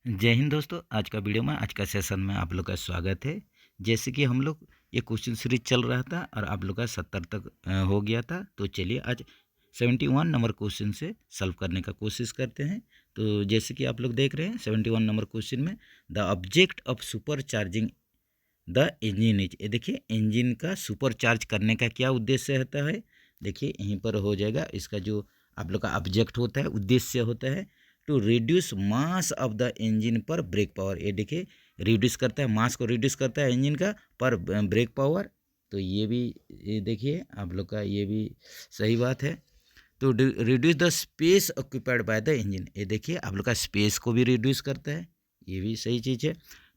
जय हिंद दोस्तों। आज का वीडियो में आज का सेशन में आप लोग का स्वागत है। जैसे कि हम लोग ये क्वेश्चन सीरीज चल रहा था और आप लोग का 70 तक हो गया था, तो चलिए आज 71 नंबर क्वेश्चन से सॉल्व करने का कोशिश करते हैं। तो जैसे कि आप लोग देख रहे हैं 71 नंबर क्वेश्चन में the object of super charging the engine is, ये देखिए इंजन का सुपर चार्ज करने का क्या उद्देश्य होता है। देखिए यहीं पर हो जाएगा, इसका जो आप लोग का ऑब्जेक्ट होता है, उद्देश्य होता है to reduce mass of the engine per brake power. ये देखिए रिड्यूस करता है, मास को रिड्यूस करता है इंजन का पर ब्रेक पावर। तो ये भी ये देखिए आप लोग का ये भी सही बात है। तो reduce the space occupied by the engine, ये देखिए आप लोग का स्पेस को भी रिड्यूस करता है, ये भी सही चीज़ है।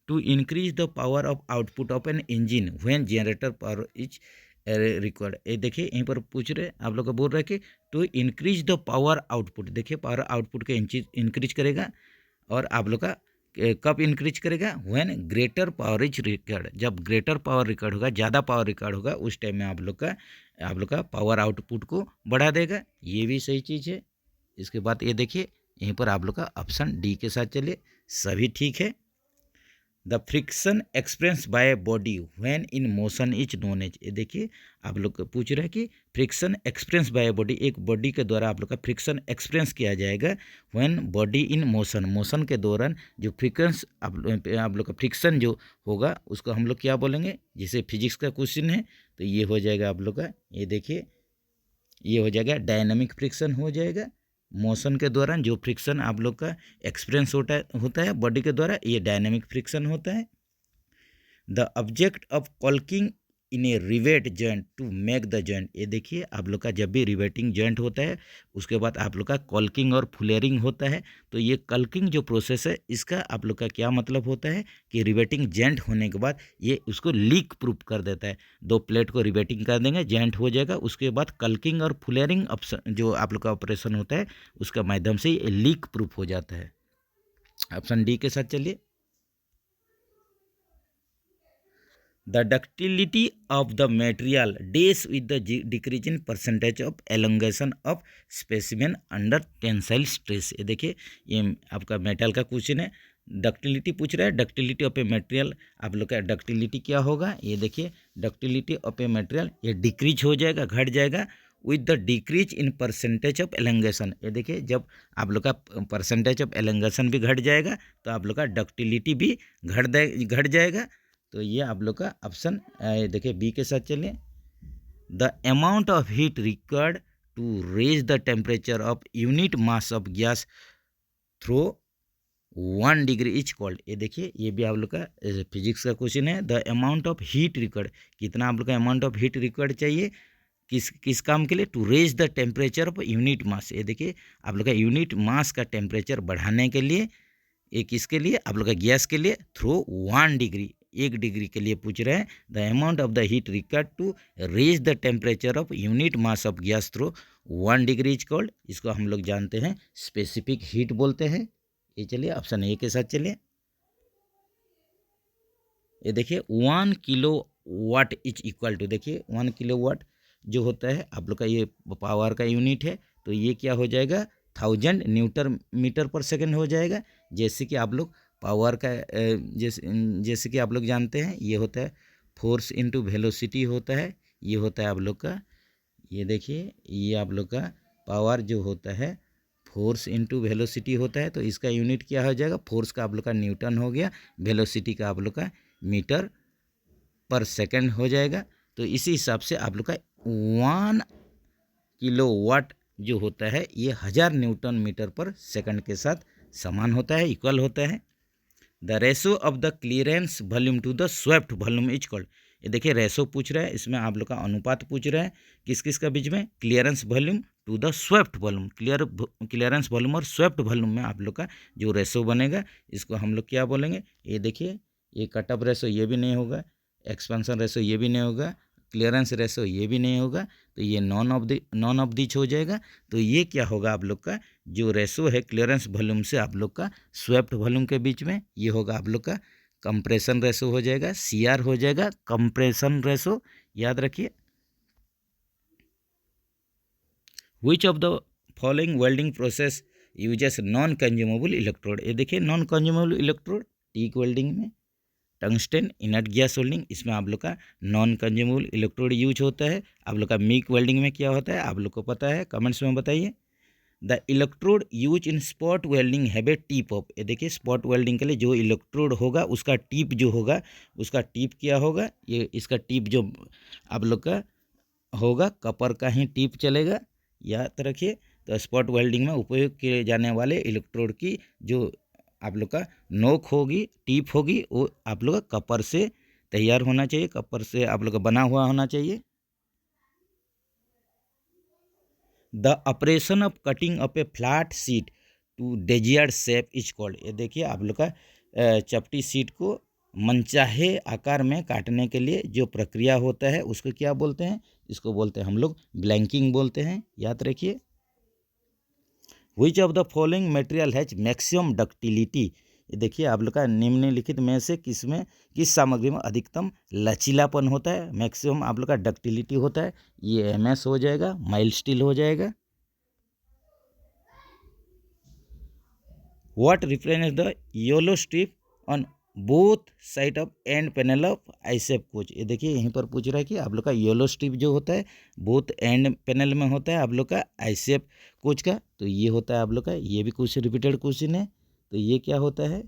To increase the power of output of an engine when generator power is required, ये देखिए यहीं पर पूछ रहे आप लोग का बोल रहा है कि to increase the power output. देखिए पावर आउटपुट के इंक्रीज करेगा और आप लोग का कब इंक्रीज करेगा, when greater power is required, जब ग्रेटर पावर रिकॉर्ड होगा, ज़्यादा पावर रिकॉर्ड होगा, उस टाइम में आप लोग का पावर आउटपुट को बढ़ा देगा, ये भी सही चीज़ है। इसके बाद ये देखिए यहीं पर आप लोग का ऑप्शन डी के साथ चलिए, सभी ठीक है। The friction experience by body when in motion is known as, ये देखिए आप लोग पूछ रहे हैं कि फ्रिक्शन एक्सपीरियंस बाय बॉडी, एक बॉडी के द्वारा आप लोग का फ्रिक्शन एक्सपीरियंस किया जाएगा when body in motion, motion के दौरान जो फ्रिक्वेंस आप लोग का फ्रिक्शन जो होगा उसको हम लोग क्या बोलेंगे, जैसे फिजिक्स का क्वेश्चन है तो ये हो जाएगा आप लोग का, ये देखिए ये हो जाएगा डायनामिक फ्रिक्शन हो जाएगा। मोशन के दौरान जो फ्रिक्शन आप लोग का एक्सपीरियंस होता है बॉडी के द्वारा, ये डायनामिक फ्रिक्शन होता है। The object of caulking in a rivet joint to make the joint, ये देखिए आप लोग का जब भी रिवेटिंग जॉइंट होता है उसके बाद आप लोग का कॉल्किंग और फुलेरिंग होता है। तो ये कल्किंग जो प्रोसेस है इसका आप लोग का क्या मतलब होता है कि रिवेटिंग जॉइंट होने के बाद ये उसको लीक प्रूफ कर देता है। दो प्लेट को रिवेटिंग कर देंगे, जॉइंट हो जाएगा, उसके बाद कल्किंग और फुलेरिंग ऑप्शन जो आप लोग का ऑपरेशन होता है उसका माध्यम से ये लीक प्रूफ हो जाता है। ऑप्शन डी के साथ चलिए। The ductility of the material deals with the decrease in percentage of elongation of specimen under tensile stress, ये देखिए ये आपका मेटल का क्वेश्चन है, डक्टिलिटी पूछ रहा है। डक्टिलिटी ऑफ ए मटेरियल, आप लोग का डक्टिलिटी क्या होगा, ये देखिए डक्टिलिटी ऑफ ए मटेरियल ये डिक्रीज हो जाएगा, घट जाएगा with the decrease in percentage of elongation, ये देखिए जब आप लोग का परसेंटेज ऑफ एलंगेशन भी घट जाएगा तो आप लोग का डक्टिलिटी भी घट जाएगा। तो ये आप लोग का ऑप्शन देखिए बी के साथ चलिए। The amount of heat required to raise the temperature of unit mass of gas through 1 degree is called, ये देखिए ये भी आप लोग का फिजिक्स का क्वेश्चन है। The amount of heat required, कितना आप लोग का अमाउंट ऑफ हीट रिक्वायर्ड चाहिए किस काम के लिए, to raise the temperature of unit mass, ये देखिए आप लोग का यूनिट मास का टेम्परेचर बढ़ाने के लिए, ये किसके लिए, आप लोग का गैस के लिए, थ्रू 1 डिग्री, 1 डिग्री के लिए पूछ रहे हैं। The amount of the heat required to raise the temperature of unit mass of gas through 1 degree is called, इसको हम लोग जानते हैं स्पेसिफिक हीट बोलते हैं। ये चलिए ऑप्शन ए के साथ चलिए। ये देखिए 1 kilowatt is equal to, देखिए 1 किलो वाट जो होता है आप लोग का ये पावर का यूनिट है, तो ये क्या हो जाएगा 1000 न्यूटन मीटर पर सेकेंड हो जाएगा। जैसे कि आप लोग पावर का जैसे कि आप लोग जानते हैं ये होता है फोर्स इनटू वेलोसिटी होता है, ये होता है आप लोग का, ये देखिए ये आप लोग का पावर जो होता है फोर्स इनटू वेलोसिटी होता है, तो इसका यूनिट क्या हो जाएगा, फोर्स का आप लोग का न्यूटन हो गया, वेलोसिटी का आप लोग का मीटर पर सेकंड हो जाएगा। तो इसी हिसाब से आप लोग का 1 किलो वाट जो होता है ये 1000 न्यूटन मीटर पर सेकंड के साथ समान होता है, इक्वल होता है। The ratio of the clearance volume to the swept volume is called, ये देखिए रेशो पूछ रहा है, इसमें आप लोग का अनुपात पूछ रहा है किस किस का बीच में, clearance volume to the swept volume, clearance volume और स्वेप्ट वॉल्यूम में आप लोग का जो रेशो बनेगा इसको हम लोग क्या बोलेंगे, ये देखिए ये कटअप रेशो ये भी नहीं होगा, एक्सपेंशन रेशो ये भी नहीं होगा, क्लियरेंस रेशो ये भी नहीं होगा, तो ये नॉन ऑफ दिच हो जाएगा। तो ये क्या होगा आप लोग का जो रेशो है क्लियरेंस वॉल्यूम से आप लोग का स्वेप्ट वॉल्यूम के बीच में, ये होगा आप लोग का कंप्रेशन रेशो हो जाएगा, CR हो जाएगा कंप्रेशन रेशो, याद रखिए। Which of the following welding process uses non consumable electrode. ये देखिए non consumable electrode TIG welding में, टंगस्टन इनर्ट गैस वेल्डिंग, इसमें आप लोग का नॉन कंज्यूमेबल इलेक्ट्रोड यूज होता है। आप लोग का मिग वेल्डिंग में क्या होता है आप लोग को पता है, कमेंट्स में बताइए। The electrode use in spot welding have a tip of. ये देखिए स्पॉट वेल्डिंग के लिए जो इलेक्ट्रोड होगा उसका टिप जो होगा, उसका टिप क्या होगा, ये इसका टिप जो आप लोग का होगा कपर का ही टिप चलेगा, याद रखिए। तो स्पॉट वेल्डिंग में उपयोग किए जाने वाले इलेक्ट्रोड की जो आप लोग का नोक होगी, टिप होगी, वो आप लोग का कपर से तैयार होना चाहिए, कपर से आप लोग का बना हुआ होना चाहिए। The operation of cutting up a flat sheet to desired shape is called. ये देखिए आप लोग का चपटी शीट को मनचाहे आकार में काटने के लिए जो प्रक्रिया होता है उसको क्या बोलते हैं, इसको बोलते हैं हम लोग ब्लैंकिंग बोलते हैं, याद रखिए। Which of the following material has maximum ductility. ये देखिए आप लोग का निम्नलिखित में से किस सामग्री में अधिकतम लचीलापन होता है, मैक्सिमम आप लोग का डक्टिलिटी होता है। ये MS हो जाएगा, माइल्ड स्टील हो जाएगा। What represents the yellow strip on both side of end panel of आईसेप कोच। ये देखिए यहीं पर पूछ रहा है कि आप लोग का येलो स्ट्रिप जो होता है बोथ एंड पैनल में होता है आप लोग का आईसेप कोच का, तो ये होता है आप लोग का, ये भी कुछ रिपीटेड क्वेश्चन है। तो ये क्या होता है,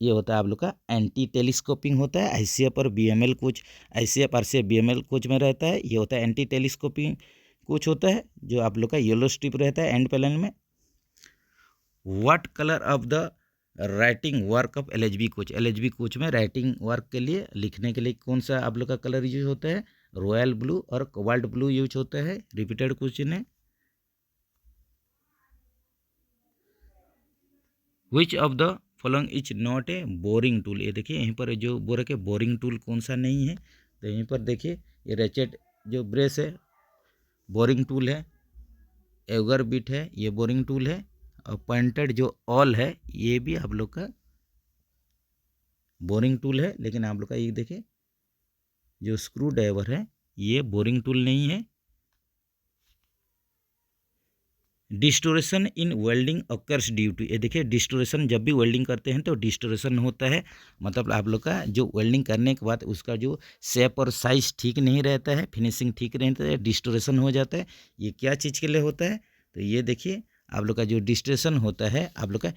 ये होता है आप लोग का एंटी टेलीस्कोपिंग होता है। ICF और BML coach, ICF RCF BML coach में रहता है, ये होता है एंटी टेलीस्कोपिंग कोच होता है, जो आप लोग का येलो स्ट्रिप रहता है एंड पैनल में। What colour of the writing work of LHB coach. LHB coach में राइटिंग वर्क के लिए, लिखने के लिए कौन सा आप लोग का कलर यूज होता है, रॉयल ब्लू और कोबाल्ट ब्लू यूज होता है, रिपीटेड क्वेश्चन है। विच of the following is not a boring tool. ये देखिए यहीं पर जो बोरे के बोरिंग टूल कौन सा नहीं है, तो यहीं पर देखिए ये रेचेट जो ब्रेस है बोरिंग टूल है, एगर बिट है ये बोरिंग टूल है, और पॉइंटेड जो ऑल है ये भी आप लोग का बोरिंग टूल है। लेकिन आप लोग का ये देखिए जो स्क्रू ड्राइवर है ये बोरिंग टूल नहीं है। Distortion in welding occurs due to. ये देखिए डिस्टोरेशन जब भी वेल्डिंग करते हैं तो डिस्टोरेशन होता है, मतलब आप लोग का जो वेल्डिंग करने के बाद उसका जो शेप और साइज ठीक नहीं रहता है, फिनिशिंग ठीक नहीं रहता है, डिस्टोरेशन हो जाता है। ये क्या चीज़ के लिए होता है, तो ये देखिए आप लोग का जो डिस्टोरेशन होता है आप लोग का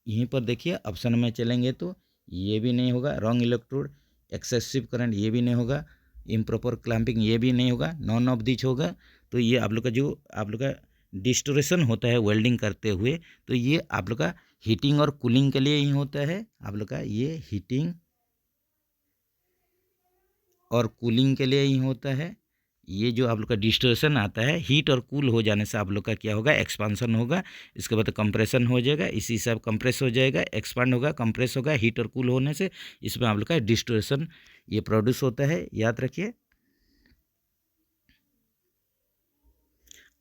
यहीं पर देखिए ऑप्शन में चलेंगे तो ये भी नहीं होगा, रॉन्ग इलेक्ट्रोड, एक्सेसिव करंट ये भी नहीं होगा, इम्प्रॉपर क्लैंपिंग ये भी नहीं होगा, नॉन ऑफ दिच होगा। तो ये आप लोग का जो आप लोग का डिस्टोरेशन होता है वेल्डिंग करते हुए, तो ये आप लोग का हीटिंग और कूलिंग के लिए ही होता है। आप लोग का ये हीटिंग और कूलिंग के लिए ही होता है। ये जो आप लोग का डिस्टोरेशन आता है हीट और कूल हो जाने से आप लोग का क्या होगा, एक्सपांसन होगा, इसके बाद कंप्रेशन हो जाएगा, इसी से कंप्रेस हो जाएगा, एक्सपांड होगा, कंप्रेस होगा, हीट और कूल होने से इसमें आप लोग का डिस्टोरेशन ये प्रोड्यूस होता है, याद रखिए।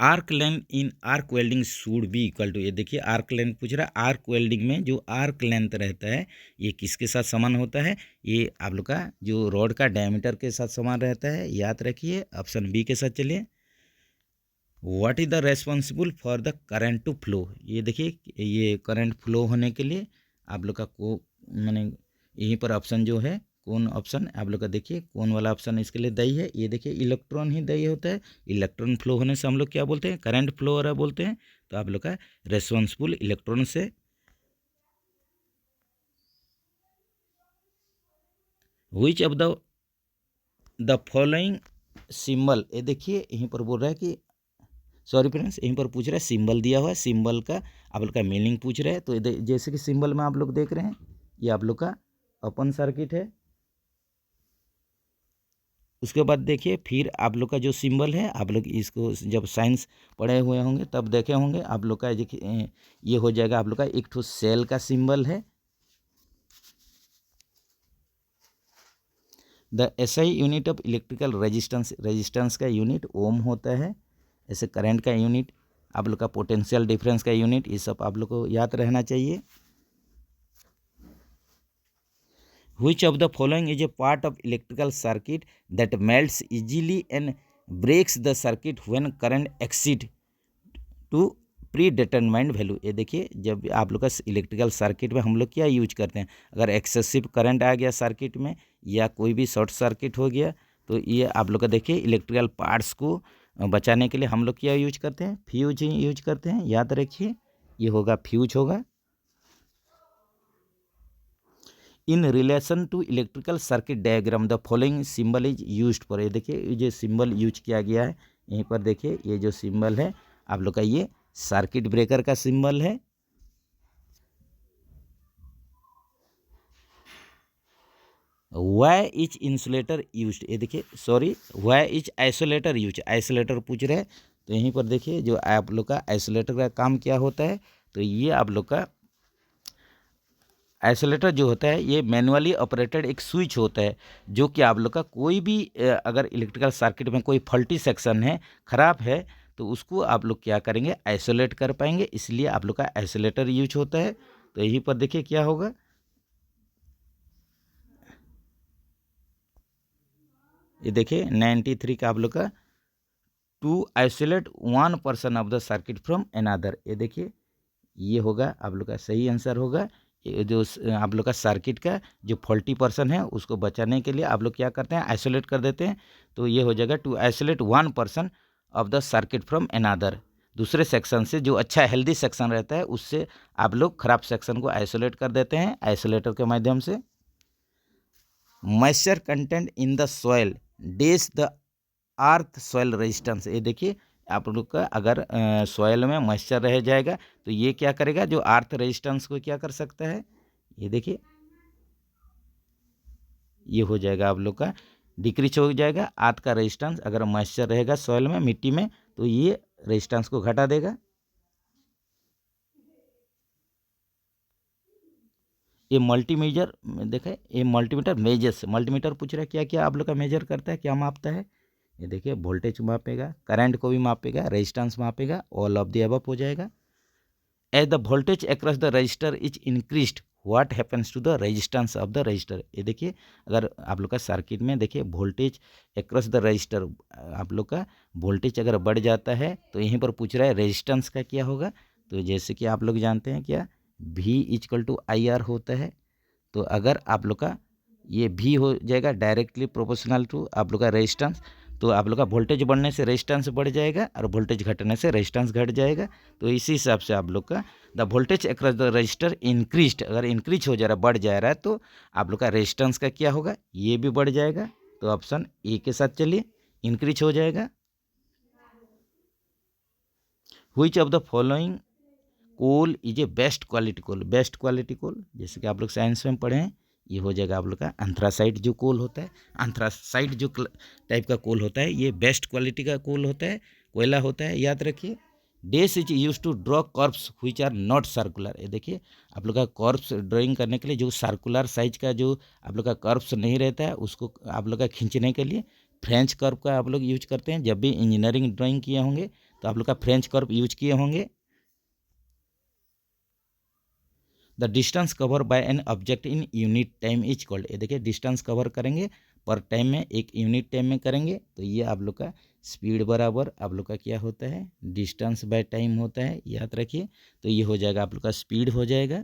Arc length in arc welding should be equal to. ये देखिए आर्क लेंथ पूछ रहा है, आर्क वेल्डिंग में जो आर्क लेंथ रहता है ये किसके साथ समान होता है, ये आप लोग का जो रॉड का डायमीटर के साथ समान रहता है, याद रखिए। ऑप्शन बी के साथ चलिए। What is the responsible for the current to flow. ये देखिए ये करंट फ्लो होने के लिए आप लोग का को मैंने यहीं पर ऑप्शन जो है कौन ऑप्शन आप लोग का देखिए कौन वाला ऑप्शन इसके लिए दायी है, ये देखिए इलेक्ट्रॉन ही दायी होता है। इलेक्ट्रॉन फ्लो होने से हम लोग क्या बोलते हैं, करंट फ्लो हो रहा बोलते हैं। तो आप लोग का रेस्पॉन्सिबल इलेक्ट्रॉन से। विच ऑफ द फॉलोइंग सिंबल। ये देखिए यहीं पर बोल रहा है कि सॉरी फ्रेंड्स यहीं पर पूछ रहा है सिंबल दिया हुआ है, सिंबल का आप लोग का मीनिंग पूछ रहा है। तो जैसे कि सिंबल में आप लोग देख रहे हैं ये आप लोग का ओपन सर्किट है। उसके बाद देखिए फिर आप लोग का जो सिंबल है आप लोग इसको जब साइंस पढ़े हुए होंगे तब देखे होंगे, आप लोग का ये हो जाएगा आप लोग का एक ठो सेल का सिंबल है। The SI unit of electrical resistance, resistance का यूनिट ओम होता है। ऐसे करंट का यूनिट आप लोग का पोटेंशियल डिफरेंस का यूनिट, ये सब आप लोग को याद रहना चाहिए। Which of the following is a part of electrical circuit that melts easily and breaks the circuit when current exceed to predetermined value. ये देखिए जब आप लोग का इलेक्ट्रिकल सर्किट में हम लोग क्या यूज करते हैं, अगर एक्सेसिव करंट आ गया सर्किट में या कोई भी शॉर्ट सर्किट हो गया तो ये आप लोग का देखिए इलेक्ट्रिकल पार्ट्स को बचाने के लिए हम लोग क्या यूज करते हैं, फ्यूज यूज करते हैं। याद रखिए ये होगा फ्यूज होगा। In relation to electrical circuit diagram the following symbol is used for. ये देखिए ये जो सिंबल यूज किया गया है यहीं पर देखिए, ये जो सिंबल है आप लोग का ये सर्किट ब्रेकर का सिंबल है। वाई इज इंसुलेटर यूज, ये देखिए sorry why is isolator use, isolator पूछ रहे हैं तो यहीं पर देखिए जो आप लोग का आइसोलेटर का काम क्या होता है, तो ये आप लोग का आइसोलेटर जो होता है ये मैनुअली ऑपरेटेड एक स्विच होता है जो कि आप लोग का कोई भी अगर इलेक्ट्रिकल सर्किट में कोई फॉल्टी सेक्शन है, ख़राब है, तो उसको आप लोग क्या करेंगे, आइसोलेट कर पाएंगे, इसलिए आप लोग का आइसोलेटर यूज होता है। तो यहीं पर देखिए क्या होगा, ये देखिए 93 का आप लोग का to isolate one person of the circuit from another. ये देखिए ये होगा आप लोग का सही आंसर होगा। ये जो आप लोग का सर्किट का जो फॉल्टी पर्सन है उसको बचाने के लिए आप लोग क्या करते हैं, आइसोलेट कर देते हैं। तो ये हो जाएगा to isolate one person of the circuit from another, दूसरे सेक्शन से जो अच्छा हेल्दी सेक्शन रहता है उससे आप लोग खराब सेक्शन को आइसोलेट कर देते हैं आइसोलेटर के माध्यम से। Moisture content in the soil days the earth soil resistance. ये देखिए आप लोग का अगर सॉइल में मॉइस्चर रह जाएगा तो ये क्या करेगा, जो अर्थ रेजिस्टेंस को क्या कर सकता है, ये देखिए ये हो जाएगा आप लोग का डिक्रीज हो जाएगा। अर्थ का रेजिस्टेंस अगर मॉइस्चर रहेगा सॉइल में, मिट्टी में, तो ये रेजिस्टेंस को घटा देगा। ये मल्टीमीटर देखें, ये मल्टीमीटर मेजर्स, मल्टीमीटर पूछ रहा है क्या क्या आप लोग का मेजर करता है, क्या मापता है। ये देखिए वोल्टेज मापेगा, करंट को भी मापेगा, रेजिस्टेंस मापेगा, ऑल ऑफ द अबव हो जाएगा। As the voltage across the resistor is increased what happens to the resistance of the resistor. ये देखिए अगर आप लोग का सर्किट में देखिए वोल्टेज अक्रॉस द रजिस्टर, आप लोग का वोल्टेज अगर बढ़ जाता है तो यहीं पर पूछ रहा है रेजिस्टेंस का क्या होगा। तो जैसे कि आप लोग जानते हैं क्या V इक्वल टू IR होता है, तो अगर आप लोग का ये V हो जाएगा डायरेक्टली प्रोपोर्शनल टू आप लोग का रेजिस्टेंस, तो आप लोग का वोल्टेज बढ़ने से रेजिस्टेंस बढ़ जाएगा और वोल्टेज घटने से रेजिस्टेंस घट जाएगा। तो इसी हिसाब से आप लोग का the voltage across the register increased, अगर इंक्रीज हो जा रहा है, बढ़ जा रहा है, तो आप लोग का रेजिस्टेंस का क्या होगा, ये भी बढ़ जाएगा। तो ऑप्शन ए के साथ चलिए, इंक्रीज हो जाएगा। Which of the following coal is a best quality coal, best quality coal जैसे कि आप लोग साइंस में पढ़े हैं, ये हो जाएगा आप लोग का एंथ्रासाइट जो कोल होता है, एंथ्रासाइट जो टाइप का कोल होता है ये बेस्ट क्वालिटी का कोल होता है, कोयला होता है, याद रखिए। Dash is use to draw curves which are not circular. ये देखिए आप लोग का कर्व्स ड्राइंग करने के लिए जो सर्कुलर साइज का जो आप लोग का कर्व्स नहीं रहता है उसको आप लोग का खींचने के लिए फ्रेंच कर्व का आप लोग यूज करते हैं। जब भी इंजीनियरिंग ड्राइंग किए होंगे तो आप लोग का फ्रेंच कर्व यूज किए होंगे। The distance cover by an object in unit time is called. ये देखिए डिस्टेंस कवर करेंगे पर टाइम में, एक यूनिट टाइम में करेंगे, तो ये आप लोग का स्पीड बराबर आप लोग का क्या होता है, डिस्टेंस बाय टाइम होता है, याद रखिए। तो ये हो जाएगा आप लोग का स्पीड हो जाएगा।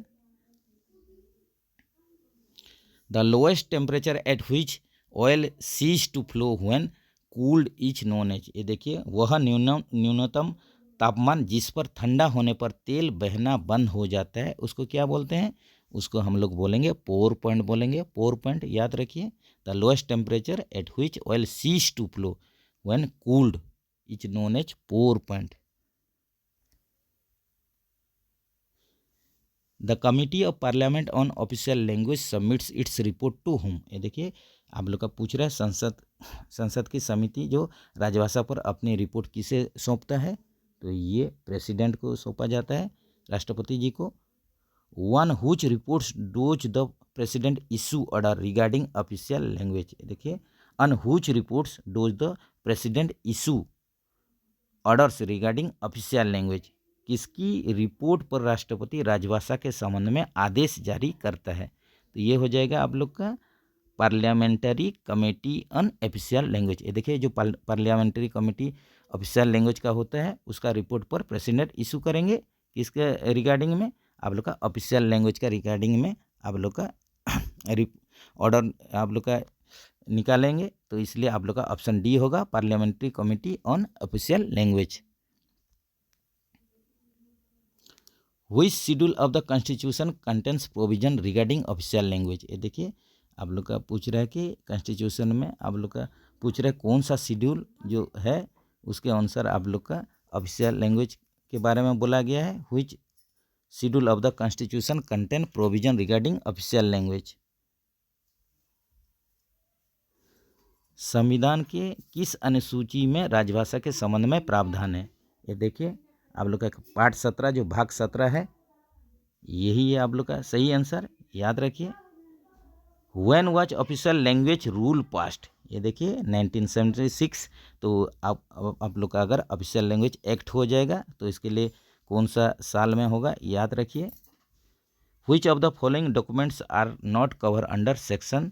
The lowest temperature at which oil cease to flow when cooled is known as. ये देखिए वह न्यूनतम तापमान जिस पर ठंडा होने पर तेल बहना बंद हो जाता है उसको क्या बोलते हैं, उसको हम लोग बोलेंगे पोर पॉइंट बोलेंगे, पोर पॉइंट याद रखिए। The lowest temperature at which oil cease to flow when cooled is known as pour point. The committee of parliament on official language submits its report to home. ये देखिए आप लोग का पूछ रहा है संसद की समिति जो राजभाषा पर अपनी रिपोर्ट किसे सौंपता है, तो ये प्रेसिडेंट को सौंपा जाता है, राष्ट्रपति जी को। On whose reports does the president issue order regarding official language. देखिए on whose reports does the president issue orders regarding official language, किसकी रिपोर्ट पर राष्ट्रपति राजभाषा के संबंध में आदेश जारी करता है। तो ये हो जाएगा आप लोग का parliamentary committee on official language. ये देखिए जो पार्लियामेंट्री कमेटी ऑफिशियल लैंग्वेज का होता है उसका रिपोर्ट पर प्रेसिडेंट इशू करेंगे। किसके रिगार्डिंग में? आप लोग का ऑफिशियल लैंग्वेज का रिगार्डिंग में आप लोग का ऑर्डर आप लोग का निकालेंगे। तो इसलिए आप लोग का ऑप्शन डी होगा, parliamentary committee on official language. Which schedule of the constitution contains provision regarding official language. ये देखिए आप लोग का पूछ रहा है कि कॉन्स्टिट्यूशन में आप लोग का पूछ रहा है कौन सा शेड्यूल जो है उसके अनुसार आप लोग का ऑफिशियल लैंग्वेज के बारे में बोला गया है। Which schedule of the constitution contain provision regarding official language. संविधान के किस अनुसूची में राजभाषा के संबंध में प्रावधान है? ये देखिए आप लोग का पार्ट 17 जो भाग 17 है यही है आप लोग का सही आंसर, याद रखिए। When was official language rule passed? ये देखिए 1976। तो आप लोग का अगर ऑफिशियल लैंग्वेज एक्ट हो जाएगा तो इसके लिए कौन सा साल में होगा, याद रखिए। Which of the following documents are not cover under section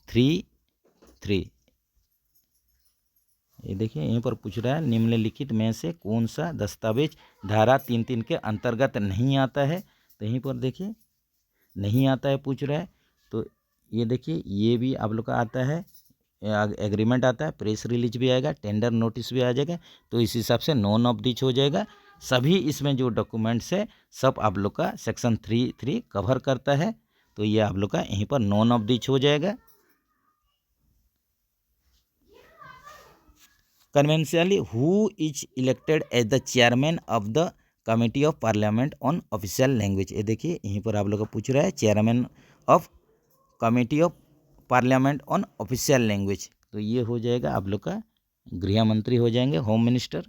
3(3)? ये देखिए यहीं पर पूछ रहा है निम्नलिखित में से कौन सा दस्तावेज धारा 3(3) के अंतर्गत नहीं आता है। तो यहीं पर देखिए नहीं आता है पूछ रहा है। तो ये देखिए ये भी आप लोग का आता है, एग्रीमेंट आता है, प्रेस रिलीज भी आएगा, टेंडर नोटिस भी आ जाएगा। तो इस हिसाब से नॉन ऑफ दिच हो जाएगा। सभी इसमें जो डॉक्यूमेंट्स है सब आप लोग का सेक्शन 3(3) कवर करता है। तो ये आप लोग का यहीं पर नॉन ऑफ दिच हो जाएगा। Conventionally who is elected as the chairman of the committee of parliament on official language? ये देखिए यहीं पर आप लोग का पूछ रहा है chairman of committee of parliament on official language. तो ये हो जाएगा आप लोग का गृह मंत्री हो जाएंगे, home minister.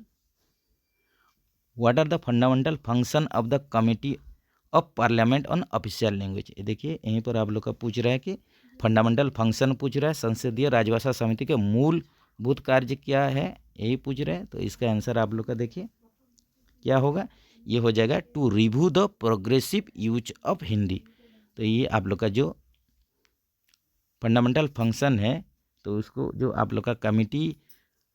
What are the fundamental function of the committee of parliament on official language? ये देखिए यहीं पर आप लोग का पूछ रहा है कि फंडामेंटल फंक्शन पूछ रहा है, संसदीय राजभाषा समिति के मूलभूत कार्य क्या है यही पूछ रहे हैं। तो इसका आंसर आप लोग का देखिए क्या होगा, ये हो जाएगा to review the progressive use of Hindi. तो ये आप लोग का जो फंडामेंटल फंक्शन है तो उसको जो आप लोग का कमेटी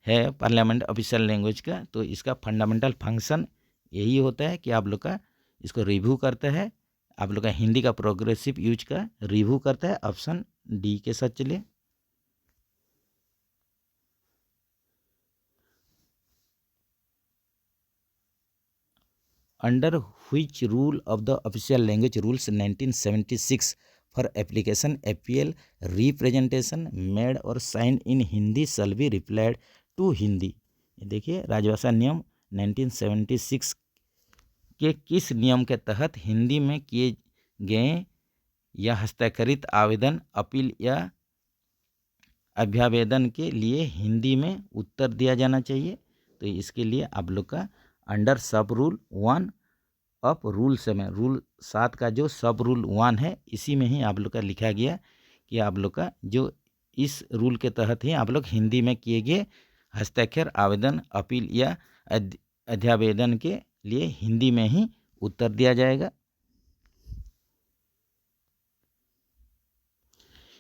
है पार्लियामेंट ऑफिशियल लैंग्वेज का, तो इसका फंडामेंटल फंक्शन यही होता है कि आप लोग का इसको रिव्यू करता है, आप लोग का हिंदी का प्रोग्रेसिव यूज का रिव्यू करता है। ऑप्शन डी के साथ चलिए। Under which rule of the official language rules 1976 for application appeal representation made और sign in Hindi shall be replied to Hindi? देखिए राजभाषा नियम 1976 के किस नियम के तहत हिंदी में किए गए या हस्ताक्षरित आवेदन, अपील या अभ्यावेदन के लिए हिंदी में उत्तर दिया जाना चाहिए? तो इसके लिए आप लोग का under sub rule 1 of rule 7, rule 7 का जो सब रूल 1 है इसी में ही आप लोग का लिखा गया कि आप लोग का जो इस रूल के तहत ही आप लोग हिंदी में किए गए हस्ताक्षर, आवेदन, अपील या अध्यावेदन के लिए हिंदी में ही उत्तर दिया जाएगा।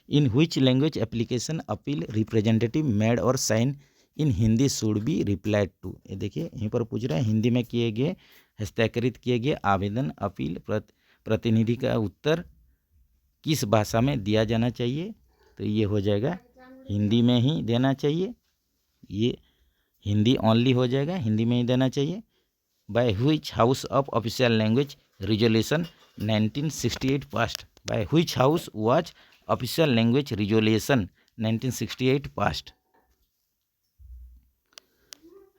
In which language application appeal representative made और sign in Hindi should be replied to? ये देखिए यहीं पर पूछ रहा है हिंदी में किए गए हस्ताक्षरित किए गए आवेदन, अपील, प्रतिनिधि का उत्तर किस भाषा में दिया जाना चाहिए? तो ये हो जाएगा हिंदी में ही देना चाहिए, ये हिंदी ओनली हो जाएगा, हिंदी में ही देना चाहिए। By which house of official language resolution 1968 passed? By which house was official language resolution 1968 passed?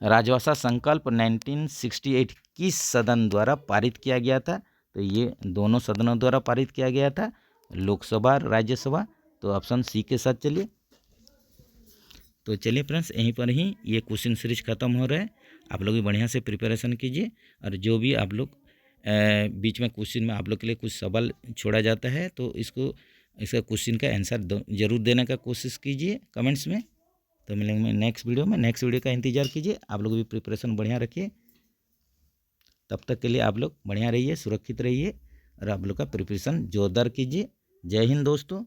राजभाषा संकल्प 1968 किस सदन द्वारा पारित किया गया था? तो ये दोनों सदनों द्वारा पारित किया गया था, लोकसभा और राज्यसभा। तो ऑप्शन सी के साथ चलिए। तो चलिए फ्रेंड्स यहीं पर ही ये क्वेश्चन सीरीज खत्म हो रहा है। आप लोग भी बढ़िया से प्रिपरेशन कीजिए और जो भी आप लोग बीच में क्वेश्चन में आप लोग के लिए कुछ सवाल छोड़ा जाता है तो इसका क्वेश्चन का आंसर जरूर देने का कोशिश कीजिए कमेंट्स में। तो मिलेंगे नेक्स्ट वीडियो में, नेक्स्ट वीडियो का इंतजार कीजिए। आप लोग भी प्रिपरेशन बढ़िया रखिए। तब तक के लिए आप लोग बढ़िया रहिए, सुरक्षित रहिए और आप लोग का प्रिपरेशन जोरदार कीजिए। जय हिंद दोस्तों।